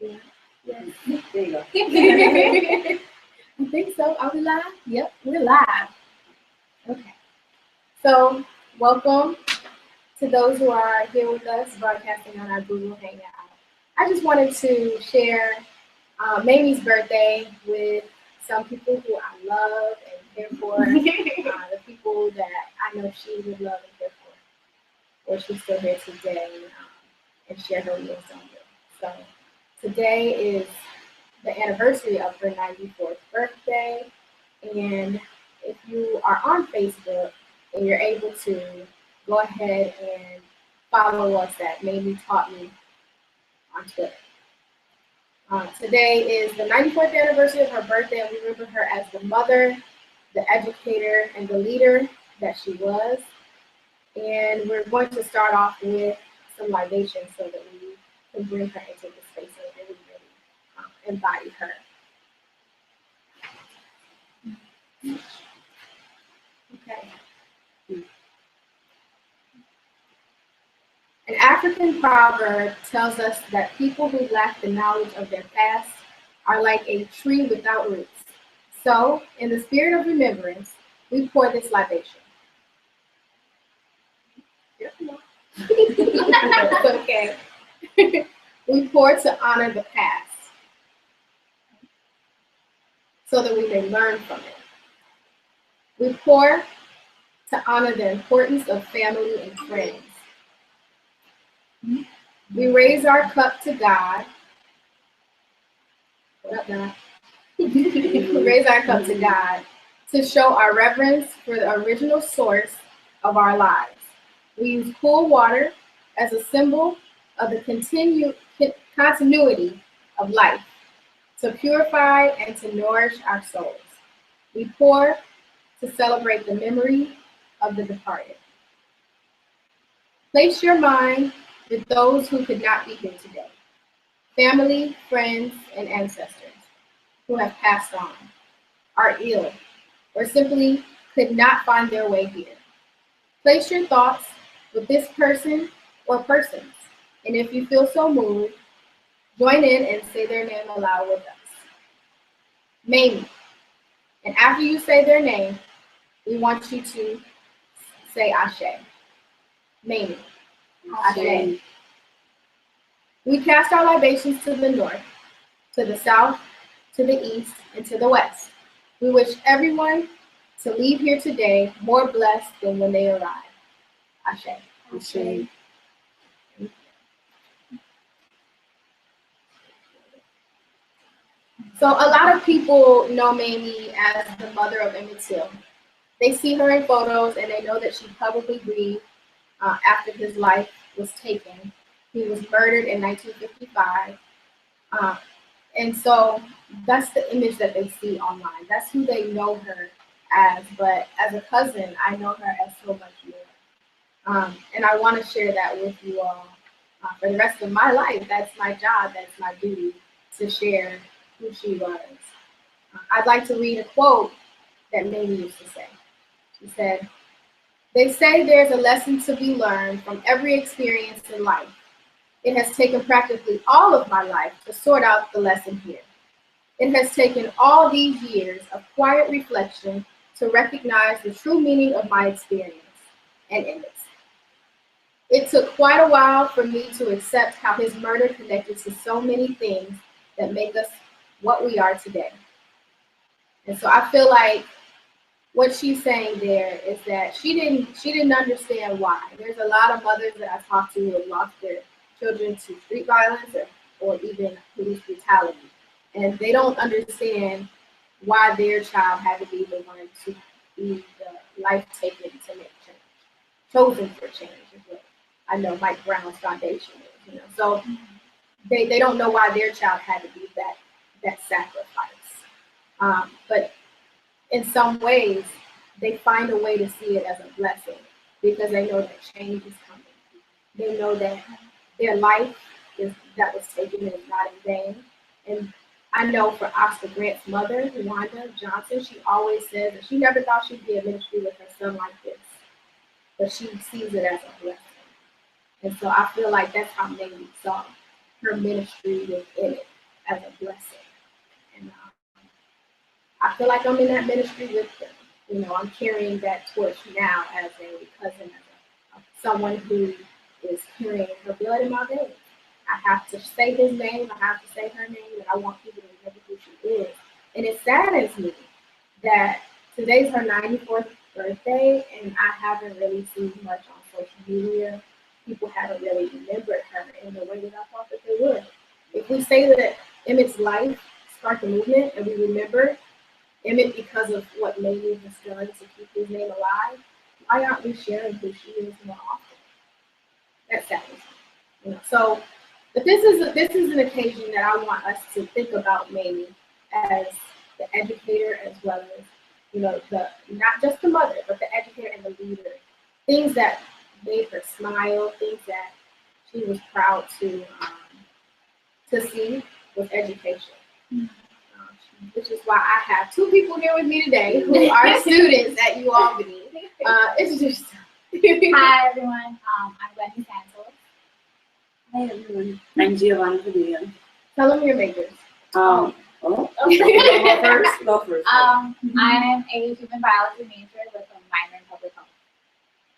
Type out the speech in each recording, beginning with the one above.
Yeah. Yes. There you go. I think so. Are we live? Yep, we're live. Okay. So, welcome to those who are here with us broadcasting on our Google Hangout. I just wanted to share Mamie's birthday with some people who I love and care for, the people that I know she would love and care for, or she's still here today and share her wisdom with. So, today is the anniversary of her 94th birthday. And if you are on Facebook and you're able to go ahead and follow us at Mamie Taught Me on Twitter. Today is the 94th anniversary of her birthday, and we remember her as the mother, the educator, and the leader that she was. And we're going to start off with some libations so that we can bring her into the space and really, really embody her. Okay. An African proverb tells us that people who lack the knowledge of their past are like a tree without roots. So, in the spirit of remembrance, we pour this libation. It's okay. We pour to honor the past so that we may learn from it. We pour to honor the importance of family and friends. We raise our cup to God. What up, God? We raise our cup to God to show our reverence for the original source of our lives. We use cool water as a symbol of the continuity of life, to purify and to nourish our souls. We pour to celebrate the memory of the departed. Place your mind with those who could not be here today, family, friends, and ancestors who have passed on, are ill, or simply could not find their way here. Place your thoughts with this person or persons, and if you feel so moved, join in and say their name aloud with us. Mamie. And after you say their name, we want you to say Ashe. Mamie. Ashe. We cast our libations to the north, to the south, to the east, and to the west. We wish everyone to leave here today more blessed than when they arrived. Ashe. Ashe. So a lot of people know Mamie as the mother of Emmett Till. They see her in photos and they know that she probably grieved after his life was taken. He was murdered in 1955. And so that's the image that they see online. That's who they know her as. But as a cousin, I know her as so much more. And I want to share that with you all for the rest of my life. That's my job. That's my duty to share who she was. I'd like to read a quote that Mamie used to say. She said, "They say there's a lesson to be learned from every experience in life. It has taken practically all of my life to sort out the lesson here. It has taken all these years of quiet reflection to recognize the true meaning of my experience and Emmett's. It took quite a while for me to accept how his murder connected to so many things that make us what we are today." And so I feel like what she's saying there is that she didn't understand why. There's a lot of mothers that I talked to who have lost their children to street violence or even police brutality. And they don't understand why their child had to be the one to be the life taken to make change. Chosen for change is what I know Mike Brown's foundation is, So they don't know why their child had to be that sacrifice. But in some ways, they find a way to see it as a blessing because they know that change is coming. They know that their life that was taken is not in vain. And I know for Oscar Grant's mother, Wanda Johnson, she always says that she never thought she'd be in ministry with her son like this, but she sees it as a blessing. And so I feel like that's how Mamie saw her ministry within it as a blessing. And I feel like I'm in that ministry with them. You know, I'm carrying that torch now as a cousin, as someone who is carrying her blood in my veins. I have to say his name, I have to say her name, and I want people to remember who she is. And it saddens me that today's her 94th birthday, and I haven't really seen much on social media. People haven't really remembered her in the way that I thought that they would. If we say that Emmett's life sparked a movement, and we remember Emmett because of what Mamie has done to keep his name alive, why aren't we sharing who she is more often? That's sad. You know, so, but this is an occasion that I want us to think about Mamie as the educator, as well as, you know, the not just the mother, but the educator and the leader. Things that made her smile, things that she was proud to see was education. Which is why I have two people here with me today who are students at UAlbany. Introduce yourself. Hi everyone, I'm Glennie Santos. Hi everyone, I'm Giovanna Padilla. Tell them your majors. Go first. I am a human biology major with a minor in public health.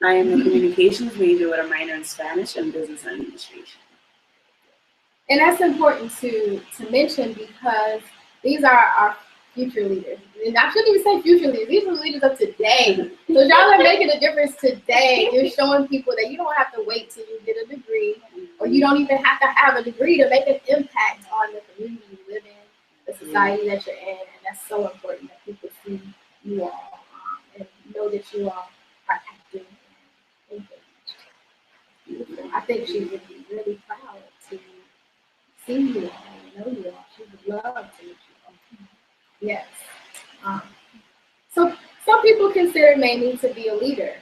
I am a communications major with a minor in Spanish and business administration. And that's important to mention because these are our future leaders. And I shouldn't even say future leaders. These are the leaders of today. So y'all are making a difference today. You're showing people that you don't have to wait till you get a degree, or you don't even have to have a degree to make an impact on the community you live in, the society that you're in. And that's so important that people see you all and know that you all are active and engaged. I think she would be really proud to see you all and know you all. She would love to meet you all. Yes. So some people consider Mamie to be a leader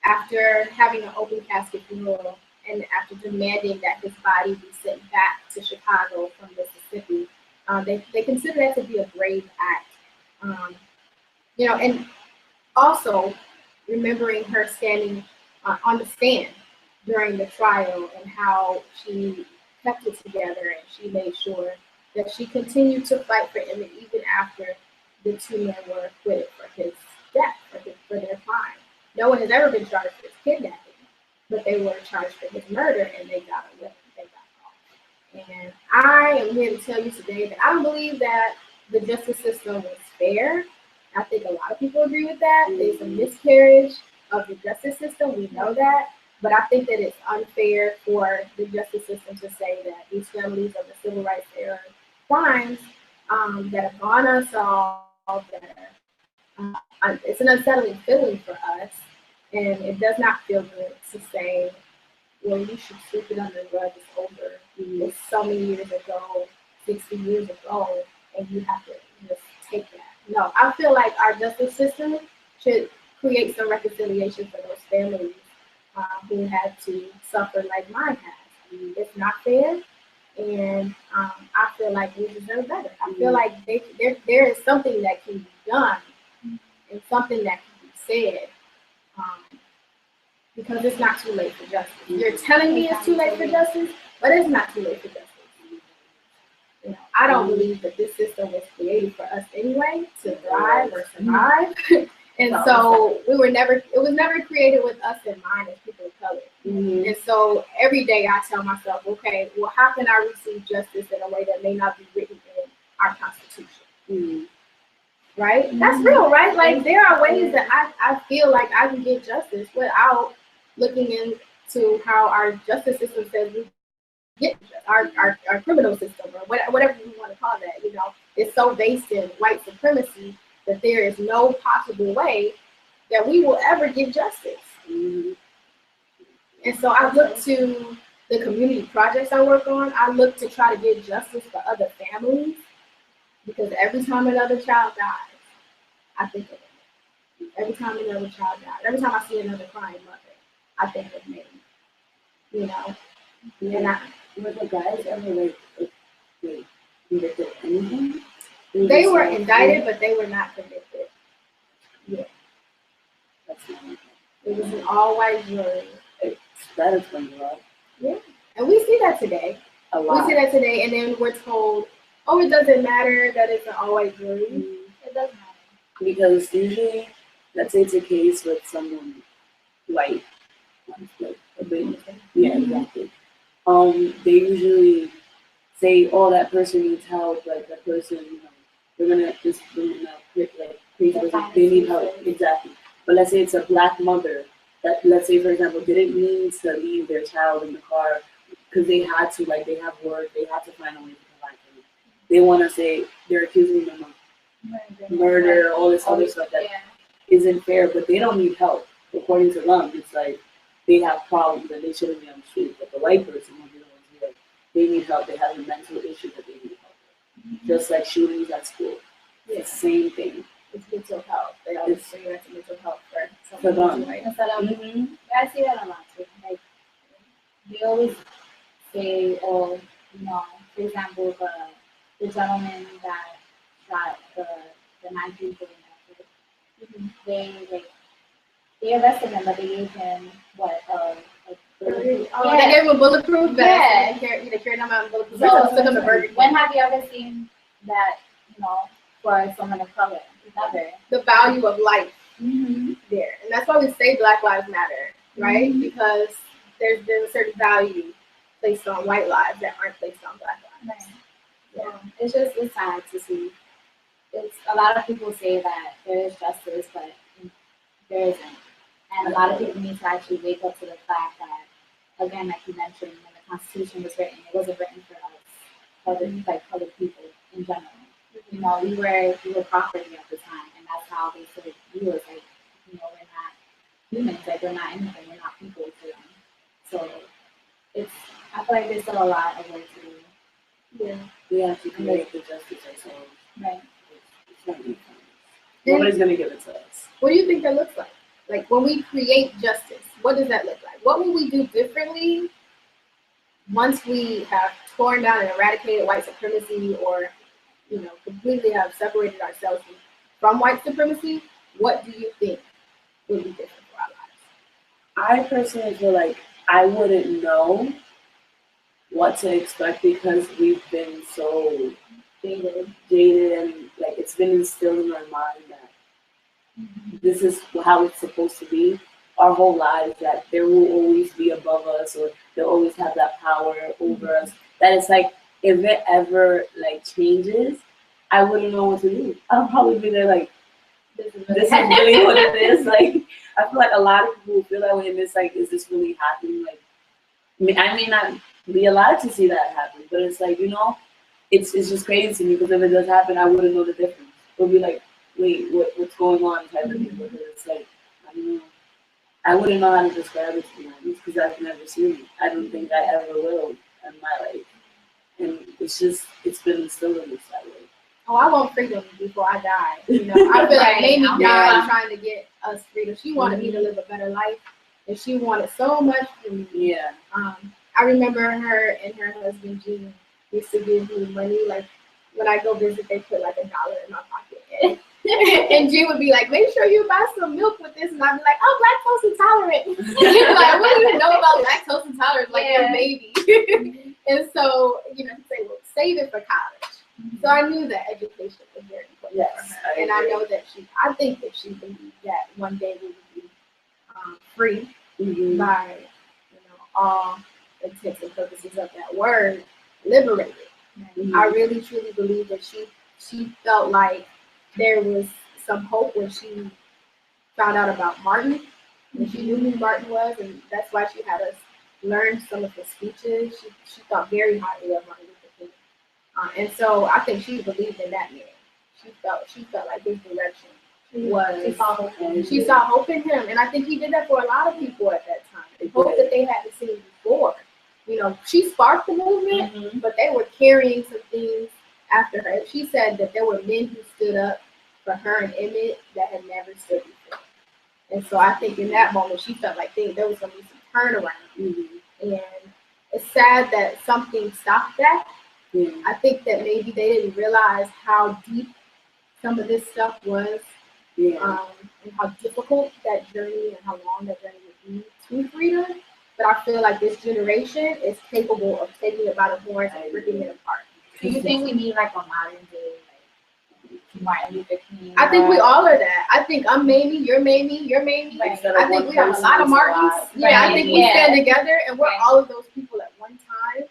after having an open casket funeral and after demanding that his body be sent back to Chicago from Mississippi. They consider that to be a brave act. You know, and also remembering her standing on the stand during the trial and how she kept it together and she made sure that she continued to fight for Emmett even after the two men were acquitted for his death, for their crime. No one has ever been charged for his kidnapping, but they were charged for his murder and they got away. They got caught. And I am here to tell you today that I don't believe that the justice system was fair. I think a lot of people agree with that. There's a miscarriage of the justice system. We know that. But I think that it's unfair for the justice system to say that these families of the civil rights era crimes that have gone unsolved, it's an unsettling feeling for us, and it does not feel good to say, well, you should sweep it under the rug, it's over. It's so many years ago, 60 years ago, and you have to just take that. No, I feel like our justice system should create some reconciliation for those families who had to suffer like mine has. It's not fair, and I feel like we deserve better. I feel like there is something that can be done and something that can be said because it's not too late for justice. You're telling me it's too late for justice, but it's not too late for justice. You know, I don't believe that this system was created for us anyway to thrive or survive. And so it was never created with us in mind as people of color. And so every day I tell myself, okay, well, how can I receive justice in a way that may not be written in our Constitution? Right? That's real, right? Like there are ways that I feel like I can get justice without looking into how our justice system says we get our criminal system or whatever you want to call that. You know, it's so based in white supremacy that there is no possible way that we will ever get justice. And so I look to the community projects I work on. I look to try to get justice for other families because every time another child dies, I think of it. Every time another child dies, every time I see another crying mother, I think of me. You know, And were the guys ever convicted of anything? They were indicted, but they were not convicted. Yeah. That's not okay. It was an all-white jury. That explains a lot. Yeah. And we see that today. a We lot. see that today, and then we're told, oh, it doesn't matter that it's an all-white jury. It does matter. Because usually, let's say it's a case with someone white, like a big, yeah, exactly. They usually say, oh, that person needs help, like that person, they're gonna just like crazy person, they need help, exactly. But let's say it's a black mother that, let's say for example, didn't mean to leave their child in the car because they had to, like they have work, they had to find a way to provide for them. They want to say they're accusing them of murder, all this other stuff that isn't fair, but they don't need help. According to them, it's like they have problems and they shouldn't be on the street. But the white person, when they don't like, they need help. They have a mental issue that they need help with. Just like shootings at school. It's the same thing. It's mental health. They always say that's mental health For them. Instead of, I see that a lot too. Like, they always say, oh, for example, the gentleman that shot the 9 people in Netflix, they arrested him, but they gave him what, they gave him a bulletproof vest. They carried him out in bulletproof vest. So when have you ever seen that, for someone of color? Never. The value of life there. And that's why we say Black Lives Matter, right? Because there's a certain value placed on white lives that aren't placed on Black lives. Right. Yeah. It's sad to see. It's a lot of people say that there is justice, but there isn't. And a lot of people need to actually wake up to the fact that, again, like you mentioned, when the Constitution was written, it wasn't written for us, colored people in general. We were property at the time, and that's how they sort of view us. Like, we're not humans. Like, we're not anything. We're not people to them. So I feel like there's still a lot of work to do. Yeah. We have to create the justice ourselves. Right. It's not going to come. Nobody's going to give it to us. What do you think that looks like? Like, when we create justice, what does that look like? What will we do differently once we have torn down and eradicated white supremacy, or completely have separated ourselves from white supremacy? What do you think would be different for our lives? I personally feel like I wouldn't know what to expect because we've been so jaded, and like it's been instilled in our mind that this is how it's supposed to be our whole lives, that there will always be above us, or they'll always have that power over us. That it's like, if it ever like changes, I wouldn't know what to do. I'll probably be there like, this is really what it is. Like, I feel like a lot of people feel that way, and it's like, is this really happening? Like, I may not be allowed to see that happen, but it's like, it's just crazy to me, because if it does happen, I wouldn't know the difference. It'll be like, wait, what's going on type of thing, because it's like, I don't know. I wouldn't know how to describe it, to be honest, because I've never seen it. I don't think I ever will in my life. And it's been instilled in us that way. Oh, I want freedom before I die. I feel like Mamie died trying to get us freedom. She wanted me to live a better life, and she wanted so much from me. Yeah. I remember her and her husband Gene used to give me money. Like, when I go visit, they put like $1 in my pocket. And Gene would be like, make sure you buy some milk with this. And I'd be like, oh, lactose intolerant. Like, what do you know about lactose intolerance? Like, your baby. And so, he'd say, well, save it for college. So I knew that education was very important for her. And I know that I think that she believed that one day we would be free by, all intents and purposes of that word, liberated. I really, truly believe that she felt like there was some hope when she found out about Martin, when she knew who Martin was, and that's why she had us learn some of his speeches. She thought very highly of Martin Luther King, and so I think she believed in that man. She felt like his direction was. She saw hope in him, and I think he did that for a lot of people at that time. Hope that they hadn't seen before. She sparked the movement, but they were carrying some things after her. She said that there were men who stood up for her and Emmett that had never stood before. And so I think in that moment, she felt like there was going to be some turnaround. And it's sad that something stopped that. I think that maybe they didn't realize how deep some of this stuff was, and how difficult that journey and how long that journey would be to freedom. but I feel like this generation is capable of taking it by the horns and ripping it apart. Do you think we need like a modern day like Martin Luther King? I think we all are that. I think I'm Mamie, you're Mamie, you're Mamie. Right. I think we have a lot of Martins. Yeah, I think we stand together and we're all of those people at one time.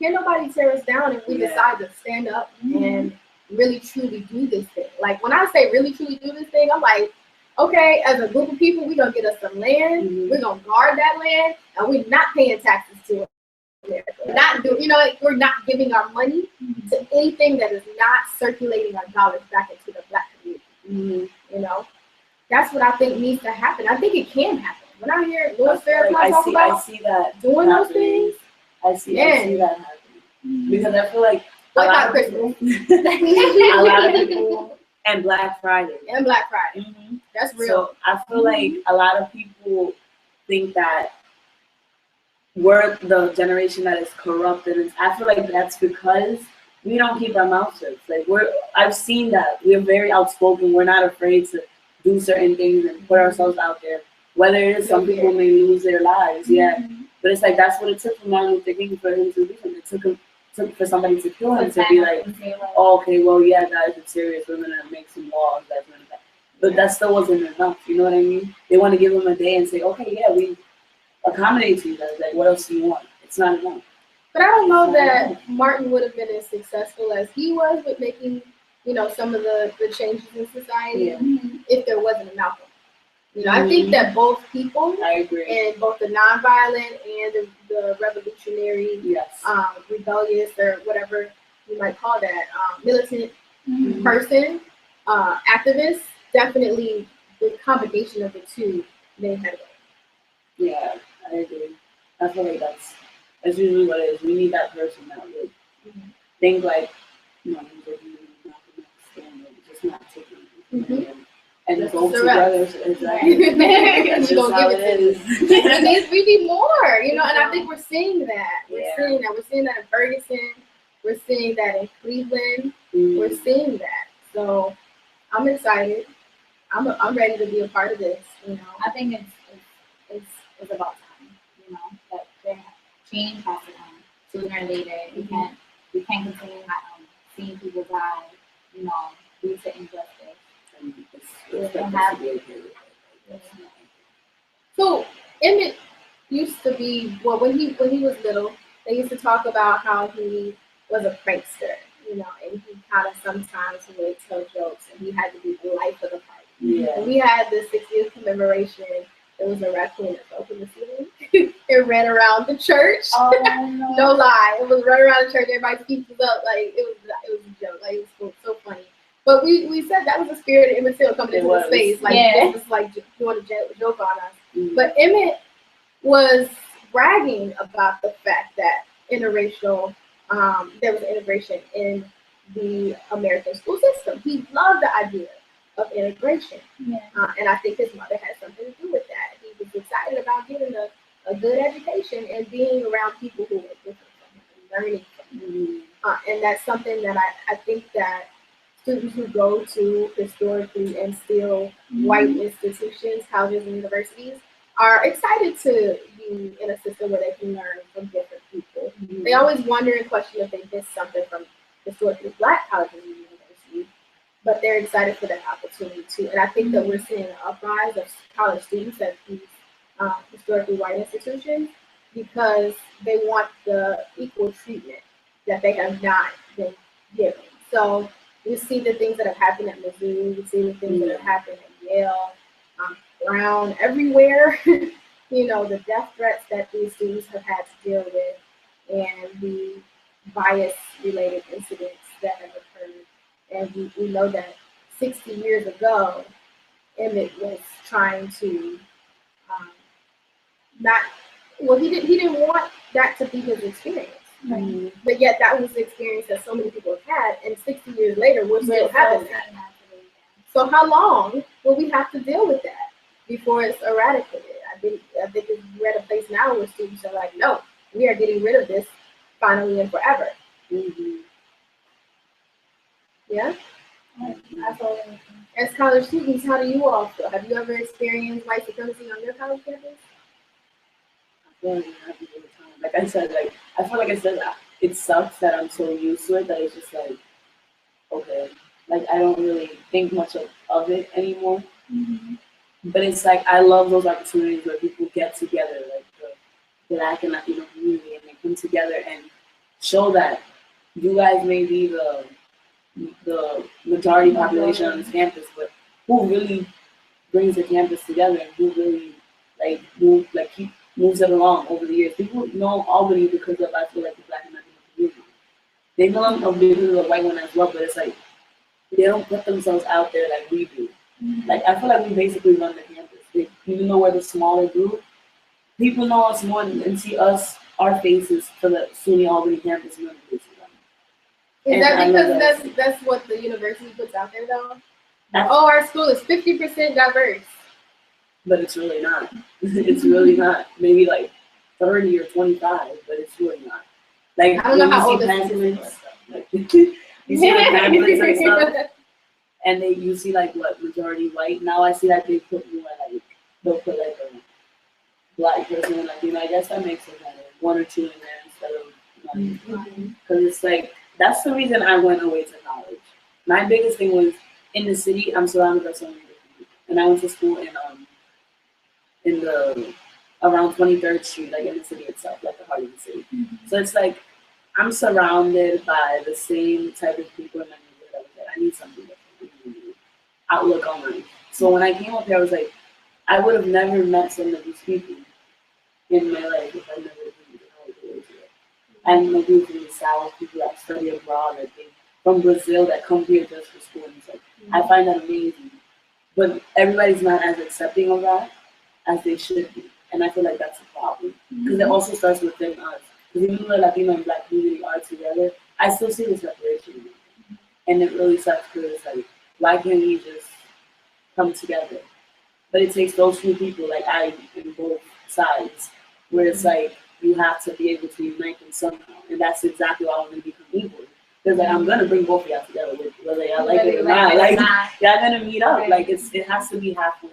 Can't nobody tear us down if we decide to stand up and really truly do this thing. Like when I say really truly do this thing, I'm like, okay, as a group of people, we're gonna get us some land, we're gonna guard that land, and we're not paying taxes to it. We're not doing, we're not giving our money to anything that is not circulating our dollars back into the Black community. That's what I think needs to happen. I think it can happen. When I hear Louis Farrakhan talk about doing those things, I see that happening. Because I feel like a lot of people, and Black Friday. That's real. So I feel like a lot of people think that we're the generation that is corrupted, and I feel like that's because we don't keep our mouths shut. Like I've seen that we're very outspoken. We're not afraid to do certain things and put ourselves out there. Whether it is some people may lose their lives, but it's like that's what it took for Martin Luther King for him to do something. It took for somebody to kill him to be like, oh, okay, well, yeah, guys, it's serious. We're gonna make some laws, that. But that still wasn't enough. You know what I mean? They want to give him a day and say, okay, yeah, we accommodate you guys. Like, what else do you want? It's not enough. But I don't know that Martin would have been as successful as he was with making, some of the changes in society if there wasn't a Malcolm. I think that both people, I agree, and both the nonviolent and the revolutionary, rebellious, or whatever you might call that, militant person, activist, definitely the combination of the two made headway. Yeah, I agree. I feel like that's usually what it is. We need that person that would think like, just not taking and just go together. Exactly. That's just how it is. We need more, and I think we're seeing that. We're seeing that in Ferguson. We're seeing that in Cleveland. We're seeing that. So I'm excited. I'm ready to be a part of this. I think it's about time. That change has to come sooner or later. We can't continue seeing people die. Due to injustice. So Emmett used to be when he was little. They used to talk about how he was a prankster, and he kind of sometimes would tell jokes, and he had to be the life of the party. Yeah. We had the 60th commemoration. There was a raccoon that fell from the ceiling. It ran around the church. Oh, no lie, it was running around the church. Everybody's feet was up, like it was a joke. Like it was so funny. But we said that was the spirit of Emmett Till coming into the space, just like doing a joke on us. But Emmett was bragging about the fact that there was integration in the American school system. He loved the idea of integration, and I think his mother had something to do with that. He was excited about getting a good education and being around people who were different from him and learning from him. And that's something that I think that students who go to historically and still white institutions, colleges and universities, are excited to be in a system where they can learn from different people. They always wonder and question if they missed something from historically Black colleges and universities, but they're excited for that opportunity too. And I think that we're seeing an uprise of college students at these historically white institutions because they want the equal treatment that they have not been given. So we see the things that have happened at Mizzou, we see the things that have happened at Yale, Brown, everywhere. The death threats that these students have had to deal with and the bias-related incidents that have occurred. And we know that 60 years ago, Emmett was trying to he didn't want that to be his experience. But yet that was the experience that so many people have had, and 60 years later, we're still having that. So how long will we have to deal with that before it's eradicated? I think we're at a place now where students are like, no, we are getting rid of this finally and forever. Yeah? Absolutely. As college students, how do you all feel? Have you ever experienced white supremacy on your college campus? feel like I'm happy all the time. Like I said, like I feel like I said that it sucks that I'm so used to it that it's just like okay, like I don't really think much of it anymore. Mm-hmm. But it's like I love those opportunities where people get together, like the Black and Latino community, and they come together and show that you guys may be the majority population on this campus, but who really brings the campus together and who really moves it along over the years. People know Albany because of I feel like the Black and Latino community. They know them because of the white one as well, but it's like they don't put themselves out there like we do. Mm-hmm. Like I feel like we basically run the campus. Even though we're the smaller group, people know us more and see us, our faces for the SUNY Albany campus more than they see them. Is that because that's what the university puts out there though? Oh, our school is 50% diverse. But it's really not. It's really not. Maybe like 30 or 25, but it's really not. Like I don't know how old this pamphlets, like you see like pamphlets and stuff, and you see like what majority white. Now I see that they put more like they'll put like a Black person and Latino. I guess that makes it better. One or two in there instead of one. Because it's like that's the reason I went away to college. My biggest thing was in the city. I'm surrounded by so many different people, and I went to school in the around 23rd Street, like in the city itself, like the heart of the city. Mm-hmm. So it's like I'm surrounded by the same type of people in my neighborhood. I need something different. Outlook on life. So when I came up here, I was like, I would have never met some of these people in my life if I never been to college. I know people from the South, people that study abroad, that they from Brazil that come here just for school. And it's like, I find that amazing. But everybody's not as accepting of that as they should be. And I feel like that's a problem. Because it also starts within us. Because even though the Latino and Black community are together, I still see the separation. And it really sucks because it's like, why can't we just come together? But it takes those few people, like I in both sides, where it's like you have to be able to unite them somehow. And that's exactly why I'm going to become equal. Because like, I'm going to bring both of y'all together, whether y'all like it or not. Like, y'all going to meet up. Right. Like, it has to be halfway.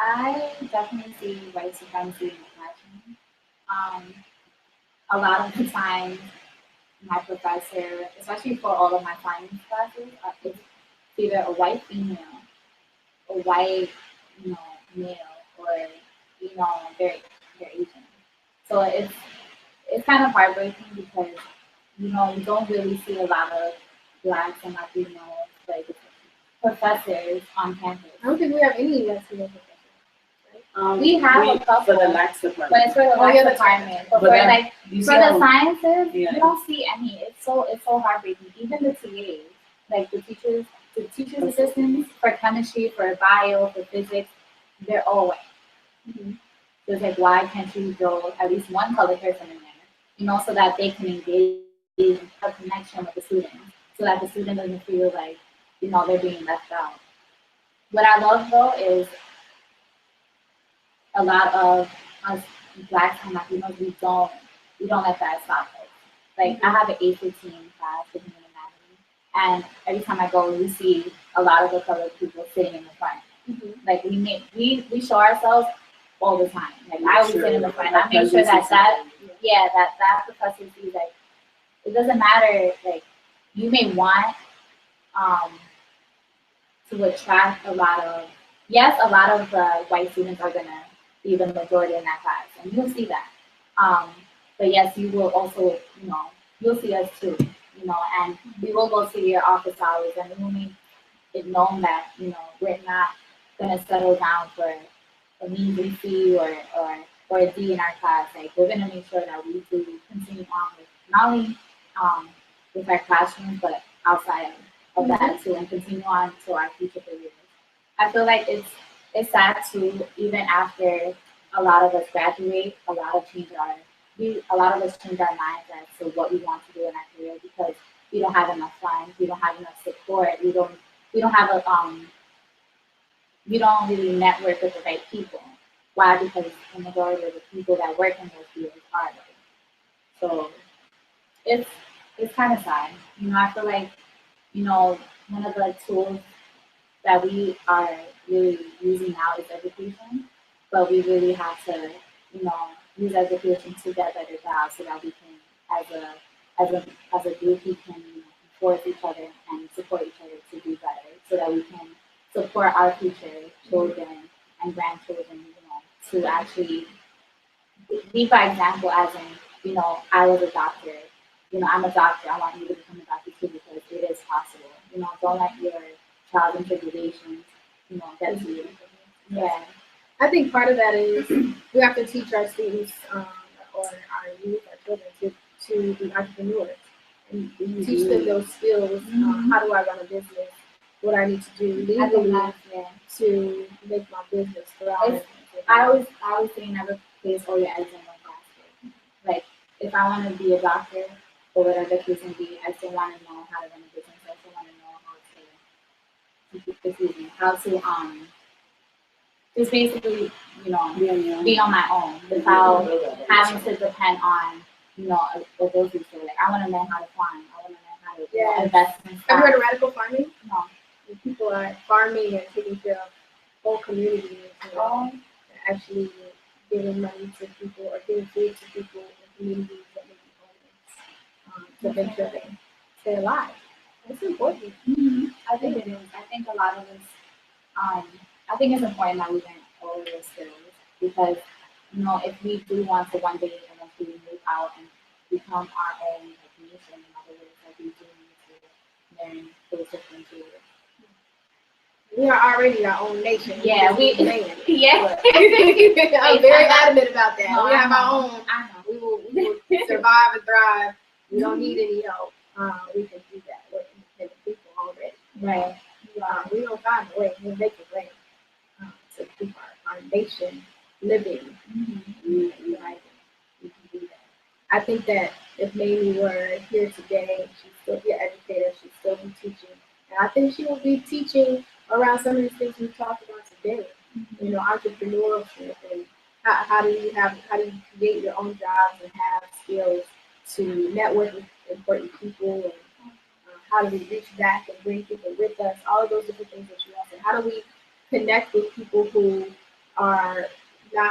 I definitely see white supremacy in the classroom. A lot of the time, my professor, especially for all of my science classes, it's either a white female, a white, male, or they're Asian. So it's kind of heartbreaking because you don't really see a lot of Blacks and Latinos like professors on campus. I don't think we have any Latino professors. We have a couple, for the Lax department. But it's for the Lax department. But for like for the sciences, you don't see any. It's so heartbreaking. Even the TAs, like the teachers assistants for chemistry, for bio, for physics, they're all white. Mm-hmm. So it's like, why can't you throw at least one colored person in there? So that they can engage in a connection with the students, so that the student doesn't feel like they're being left out. What I love though is a lot of us Blacks and Latinos, we don't let that stop us. Like I have an 8-15 class with human anatomy, and every time I go, we see a lot of the colored people sitting in the front. Mm-hmm. Like we show ourselves all the time. Like I always sit in the front. I make sure that professor sees like it doesn't matter. Like you may want to attract a lot of the white students are gonna be the majority in that class, and you'll see that. But yes, you will also, you'll see us too, and we will go to your office hours, and we will make it known that, we're not gonna settle down for a measly C or a D in our class. Like we're gonna make sure that we do continue on with not only with our classrooms, but outside of that too, and continue on to our future careers. I feel like it's sad too, even after a lot of us graduate, a lot of us change our minds as to what we want to do in our career because we don't have enough funds, we don't have enough support, we don't have we don't really network with the right people. Why? Because the majority of the people that work in those fields are white. So it's kind of sad. I feel like, one of the tools that we are really using now is education, but we really have to, use education to get better jobs so that we can, as a group, we can enforce each other and support each other to do better, so that we can support our future children and grandchildren, to actually lead by example, as in, I was a doctor. I'm a doctor. I want you to become a doctor too because it is possible. Don't let your trials and tribulations, get to you. Yeah. I think part of that is we have to teach our students or our youth, our children, to be entrepreneurs and teach them those skills. How do I run a business? What I need to do legally to make my business thrive. I always say never place all your eggs in one basket. Like, if I want to be a doctor or whatever the case may be, I still want to know how to run a business. I still want to know how to just basically, be on my own without having to depend on, a grocery store. Like, I want to learn how to farm. I want to learn how to invest in stuff. Have you heard of radical farming? No. People are farming and taking care of whole communities. Actually giving money to people or giving food to people in communities that may be homeless to make sure they stay alive. It's important. Mm-hmm. I think it is. I think a lot of us, I think it's important that we learn all those skills because, if we do want to one day eventually move out and become our own nation, in other words, we do need to learn those different skills. We are already our own nation. Yeah, I'm I'm very adamant about that. No, we have our own. I know. We will survive and thrive. We don't need any help. We can do that. We're independent people already. Right. We don't find a way. We make a way to keep our nation living. We can do that. I think that if Mamie were here today, she'd still be an educator. She'd still be teaching. And I think she will be teaching around some of these things we talked about today. Entrepreneurship and how do you create your own jobs and have skills to network with important people and how do we reach back and bring people with us? All of those different things that you said. How do we connect with people who are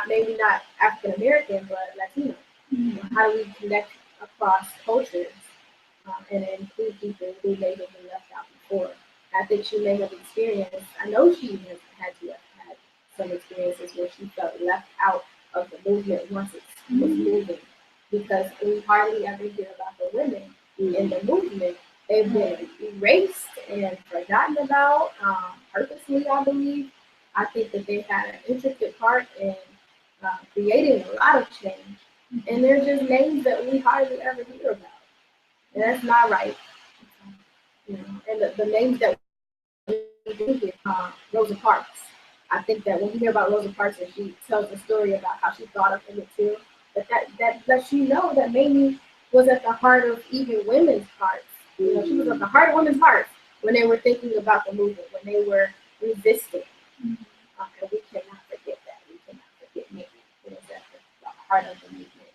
maybe not African American but Latino? How do we connect across cultures and include people who may have been left out before? I think she may have experienced, I know she has had to have had some experiences where she felt left out of the movement once it was moving, because we hardly ever hear about the women in the movement. They've been erased and forgotten about purposely, I believe. I think that they had an intricate part in creating a lot of change, and they're just names that we hardly ever hear about, and that's not right. And the names that we do hear, Rosa Parks. I think that when you hear about Rosa Parks and she tells a story about how she thought of Emmett Till, that lets you know that Mamie was at the heart of even women's hearts. She was at the heart of women's hearts when they were thinking about the movement, when they were resisting. And we cannot forget that. We cannot forget Mamie. It was at the heart of the movement.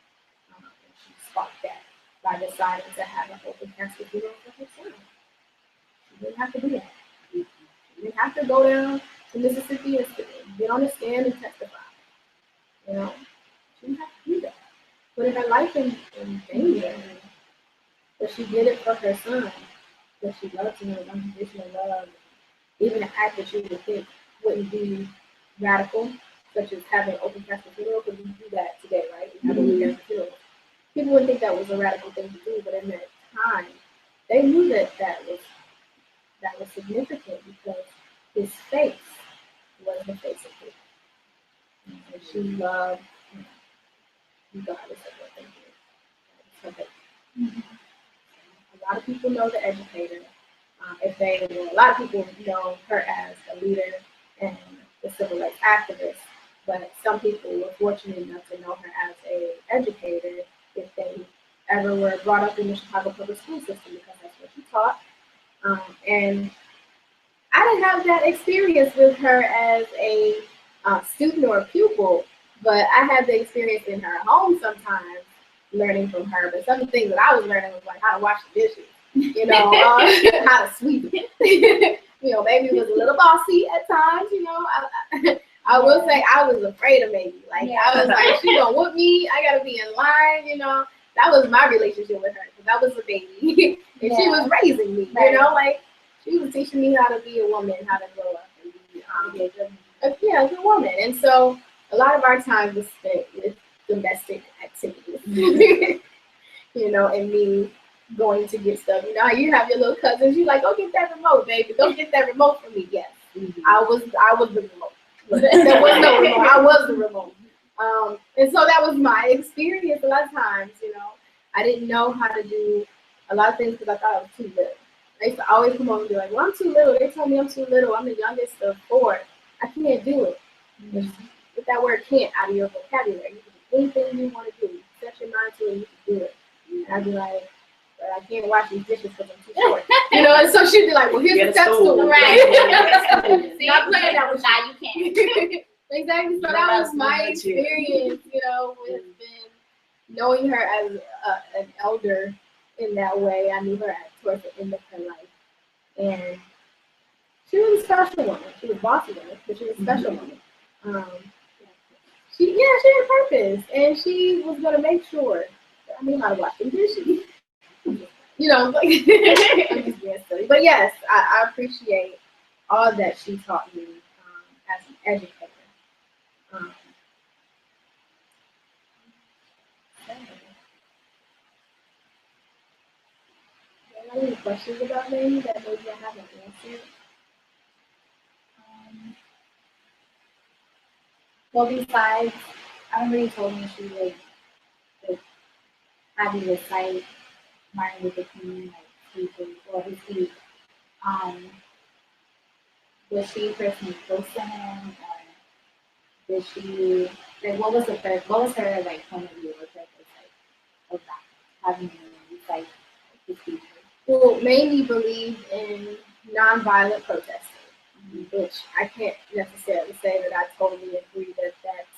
And she sparked that by deciding to have an open casket funeral for her son. She didn't have to do that. She didn't have to go down to Mississippi and get on the stand and testify. She didn't have to do that. Putting her life in danger. But she did it for her son. That she loved him with unconditional love. Even an act that you would think wouldn't be radical, such as having open casket funeral, because we do that today, right? We have open casket funeral. People wouldn't think that was a radical thing to do, but in that time, they knew that was significant because his face was the face of him. And she loved him, regardless of what they did. A lot of people know the educator. A lot of people know her as a leader and the civil rights activist, but some people were fortunate enough to know her as an educator if they ever were brought up in the Chicago public school system, because that's what she taught. And I didn't have that experience with her as a student or a pupil, but I had the experience in her home sometimes learning from her. But some of the things that I was learning was like how to wash the dishes, how to sweep, You know, Mamie was a little bossy at times. You know, I will say I was afraid of Mamie. Like I was like, she gonna whoop me. I gotta be in line. You know, that was my relationship with her because I was a baby and she was raising me. You know, like she was teaching me how to be a woman, how to grow up and be a good woman. And so a lot of our time was spent with domestic activities. You know, and me going to get stuff. You know, how you have your little cousins. You like, go get that remote, baby. Go get that remote for me. Yes, I was the remote. There was no remote. I was the remote. And so that was my experience. A lot of times, you know, I didn't know how to do a lot of things because I thought I was too little. I used to always come home and be like, well, I'm too little. They told me I'm too little. I'm the youngest of 4. I can't do it. Get that word can't out of your vocabulary. You can do anything you want to do. You set your mind to it, you can do it. And I'd be like, but I can't wash these dishes because I'm too short. You know, and so she'd be like, well, here's the steps to it. Right. Not playing that with you. You can't. Exactly. So that was my experience, you know, with knowing her as an elder in that way. I knew her towards the end of her life. And she was a special woman. She was bossy woman, but she was a special woman. She had purpose, and she was gonna make sure that I knew how to wash the dishes. You know, like I'm just being silly. But yes, I appreciate all that she taught me as an educator. Do you have any questions about Mamie that maybe I haven't answered? Well, besides, I remember you told me she would have you recite Martin Luther King, like, speeches or his speech. Was she personally close to him, or did she, like, what was her like point of view or purpose, like, of that, having him recite his speeches? Well, Mamie believed in nonviolent protesting, which I can't necessarily say that I totally agree that that's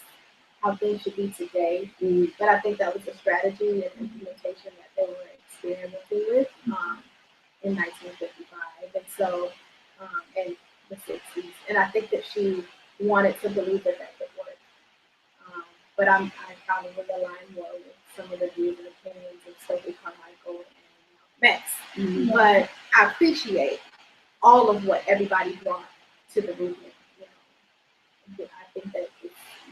how things should be today. But I think that was a strategy and implementation that they were experimenting with in 1955, and so in the 60s. And I think that she wanted to believe that that could work. But I probably would align more with some of the views and opinions of Stokely Carmichael and Max. But I appreciate all of what everybody brought to the movement. You know, I think that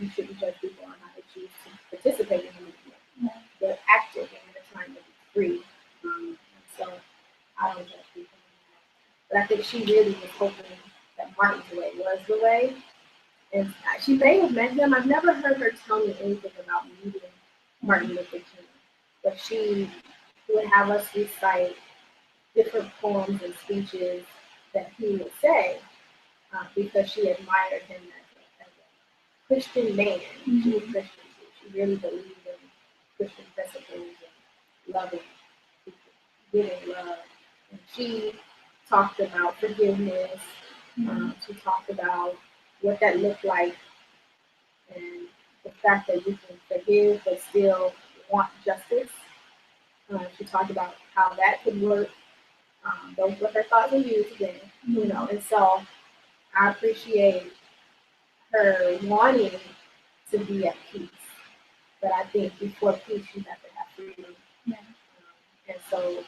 you shouldn't judge people on how they choose to participate in the movement. They're active and they're trying to be free. And so I don't judge people on that. But I think she really was hoping that Martin's way was the way. And she may have met him. I've never heard her tell me anything about meeting Martin Luther King. But she would have us recite different poems and speeches that he would say because she admired him as a Christian man. She was Christian too. She really believed in Christian principles and loving people, giving love. And she talked about forgiveness. She talked about what that looked like and the fact that you can forgive but still want justice. She talked about how that could work. Those were her thoughts and views again, you know, and so I appreciate her wanting to be at peace. But I think before peace, you have to have freedom. And so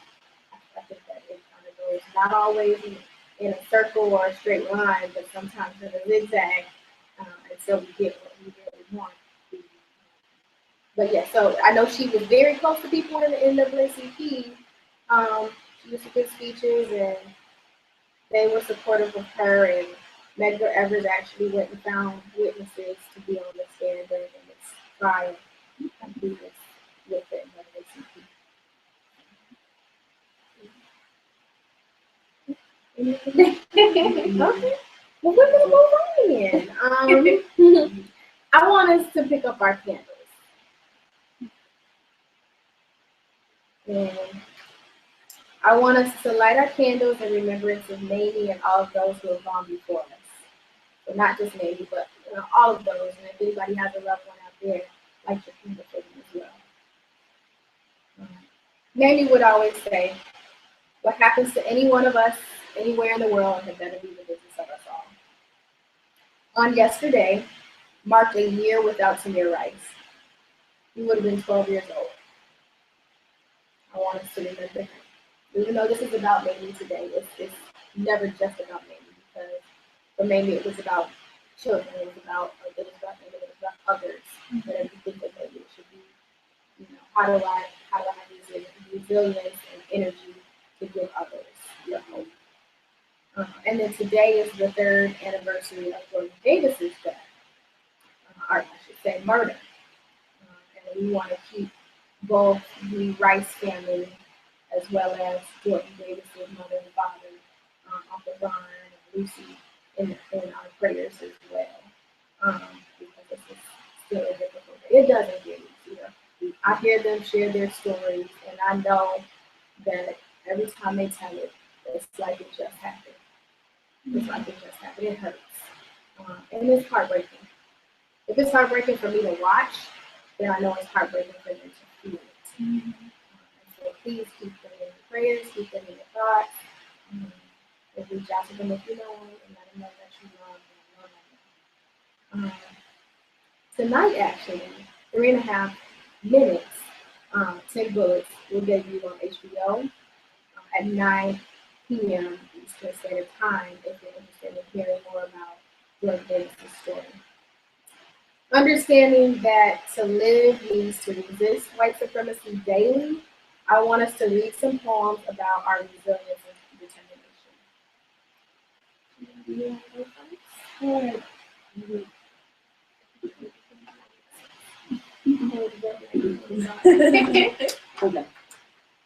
I think that it kind of goes not always in a circle or a straight line, but sometimes in a zigzag until we get what we really want. But yeah, so I know she was very close to people in the NAACP. She used to give speeches, and they were supportive of her. And Medgar Evers actually went and found witnesses to be on the stand during this trial, and he was with the NAACP. Okay. Well, we're gonna move on again. I want us to pick up our candles. And I want us to light our candles in remembrance of Mamie and all of those who have gone before us. So not just Mamie, but all of those. And if anybody has a loved one out there, light your candle for them as well. Mamie would always say, what happens to any one of us anywhere in the world and had better be the business of us all. On yesterday marked a year without Tamir Rice. He would have been 12 years old. I want us to remember him. Even though this is about Mamie today, it's never just about Mamie, because for Mamie it was about children, it was about others. Whatever you think of Mamie, it should be, how do I have resilience and energy to give others the hope. And then today is the 3rd anniversary of Jordan Davis's death, or I should say murder. And we want to keep both the Rice family as well as Jordan Davis's mother and father, Uncle Ron and Lucy, in our prayers as well. Because this is still a difficult day. It doesn't get easier. I hear them share their stories, and I know that every time they tell it, it's like it just happened. It's like it just happened. It hurts. And it's heartbreaking. If it's heartbreaking for me to watch, then I know it's heartbreaking for them to feel it. And so please keep them in your prayers, keep them in your thoughts. And reach out to them if you know them, and let them know that you love them. Tonight, actually, 3.5 minutes, 10 Bullets will debut on HBO at 9 p.m. Eastern Standard Time if you're interested in hearing more about Jordan Davis' story. Understanding that to live means to resist white supremacy daily, I want us to read some poems about our resilience and determination. Okay.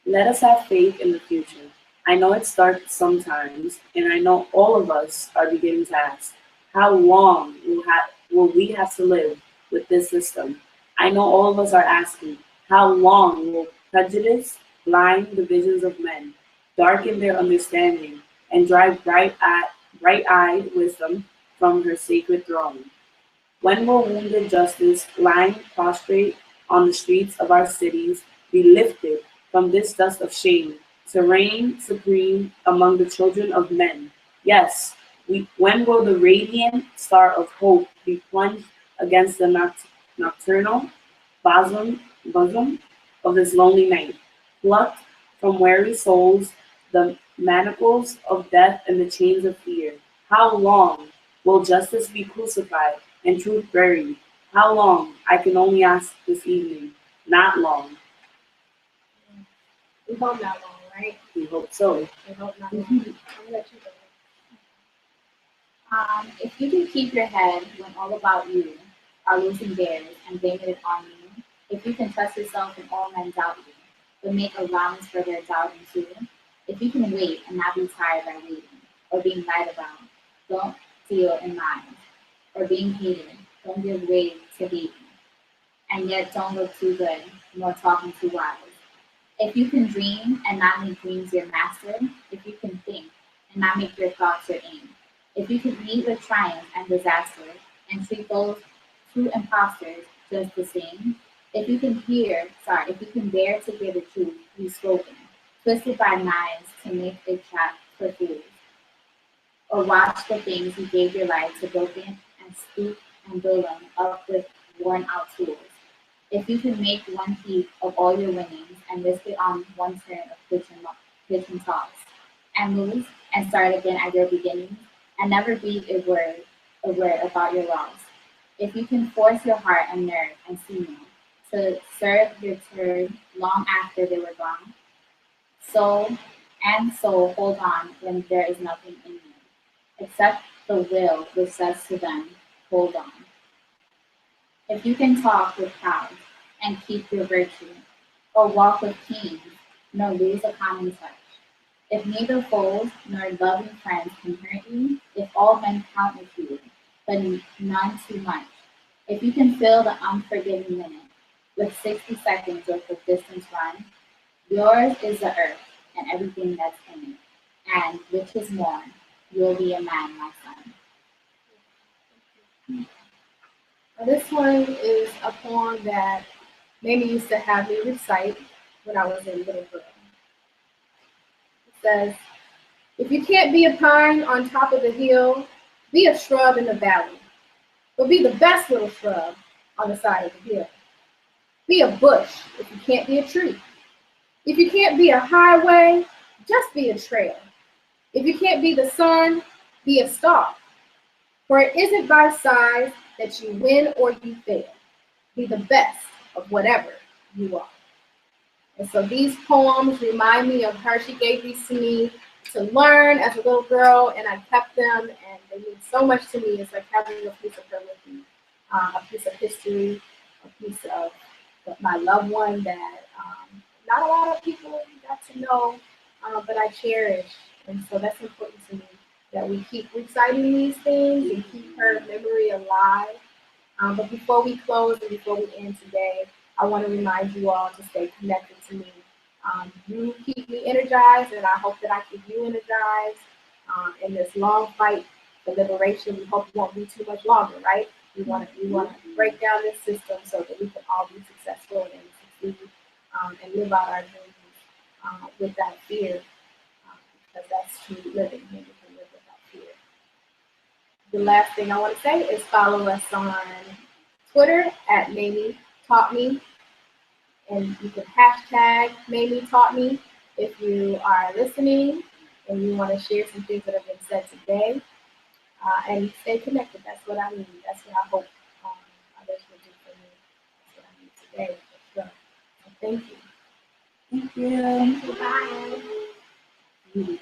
Let us have faith in the future. I know it starts sometimes, and I know all of us are beginning to ask, how long will we have to live with this system? I know all of us are asking, how long will prejudice blind the visions of men, darken their understanding, and drive bright-eyed wisdom from her sacred throne? When will wounded justice, lying prostrate on the streets of our cities, be lifted from this dust of shame to reign supreme among the children of men? Yes, when will the radiant star of hope be plunged against the nocturnal bosom of this lonely night, plucked from weary souls the manacles of death and the chains of fear? How long will justice be crucified and truth buried? How long? I can only ask this evening. Not long. We hope not long, right? We hope so. We hope not long. I'm gonna let you go. If you can keep your head when all about you are losing theirs and blaming it on you, if you can trust yourself when all men doubt you, but make allowance for their doubting too, if you can wait and not be tired by waiting, or being lied about, don't deal in lies, or being hated, don't give way to hating, and yet don't look too good, nor talking too wise. If you can dream and not make dreams your master, if you can think and not make your thoughts your aim, if you can meet with triumph and disaster and treat those two imposters just the same, if you can dare to hear the truth you spoken, twisted by knives to make a trap for fools, or watch the things you gave your life to broken and stoop and build them up with worn out tools. If you can make one heap of all your winnings and risk it on one turn of kitchen toss, and lose and start again at your beginnings, and never breathe a word about your loss. If you can force your heart and nerve and sinew to serve your turn long after they were gone, so hold on when there is nothing in you, except the will which says to them, hold on. If you can talk with crowds and keep your virtue, or walk with kings, nor lose a common touch, if neither foes nor loving friends can hurt you, if all men count with you, but none too much, if you can fill the unforgiving minute with 60 seconds worth of distance run, yours is the earth and everything that's in it, and which is more, you'll be a man, my son. Now, this one is a poem that Mamie used to have me recite when I was a little girl. It says, If you can't be a pine on top of the hill, be a shrub in the valley. But be the best little shrub on the side of the hill. Be a bush if you can't be a tree. If you can't be a highway, just be a trail. If you can't be the sun, be a star. For it isn't by size that you win or you fail. Be the best of whatever you are. And so these poems remind me of her. She gave these to me to learn as a little girl, and I kept them, and they mean so much to me. It's like having a piece of her with me, a piece of history, a piece of my loved one that not a lot of people got to know, but I cherish. And so that's important to me, that we keep reciting these things and keep her memory alive. But before we close and before we end today, I want to remind you all to stay connected to me. You keep me energized, and I hope that I keep you energized in this long fight for liberation. We hope it won't be too much longer, right? We want to break down this system so that we can all be successful and succeed and live out our dreams without fear, because that's true living. We can live without fear. The last thing I want to say is follow us on Twitter at Mamie Taught Me, and you can hashtag Mamie Taught Me if you are listening and you want to share some things that have been said today, and stay connected. That's what I need. That's what I hope others will do for me. That's what I need today. For sure. So thank you. Thank you. Thank you. Bye.